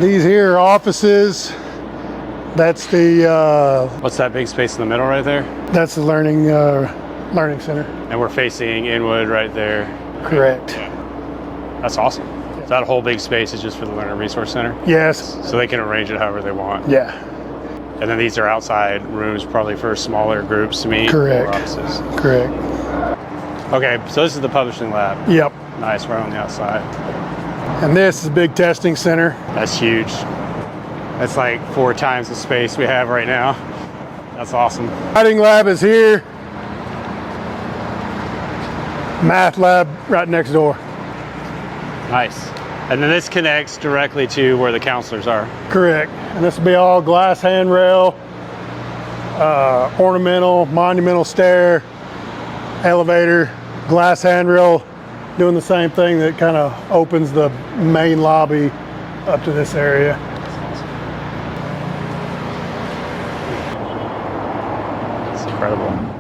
These here are offices. That's the What's that big space in the middle right there? that's the learning center. And we're facing inwood right there. Correct. That's awesome. So that whole big space is just for the Learner Resource Center? Yes. So they can arrange it however they want? Yeah. And then these are outside rooms probably for smaller groups to meet? Correct. Or offices? Correct. Okay, so this is the publishing lab. Yep. Nice, right on the outside. And this is a big testing center. That's huge. That's like 4 times the space we have right now. That's awesome. Writing lab is here. Math lab right next door. Nice. And then this connects directly to where the counselors are. Correct. And this will be all glass handrail, ornamental, monumental stair, elevator, glass handrail, doing the same thing that kind of opens the main lobby up to this area. It's incredible.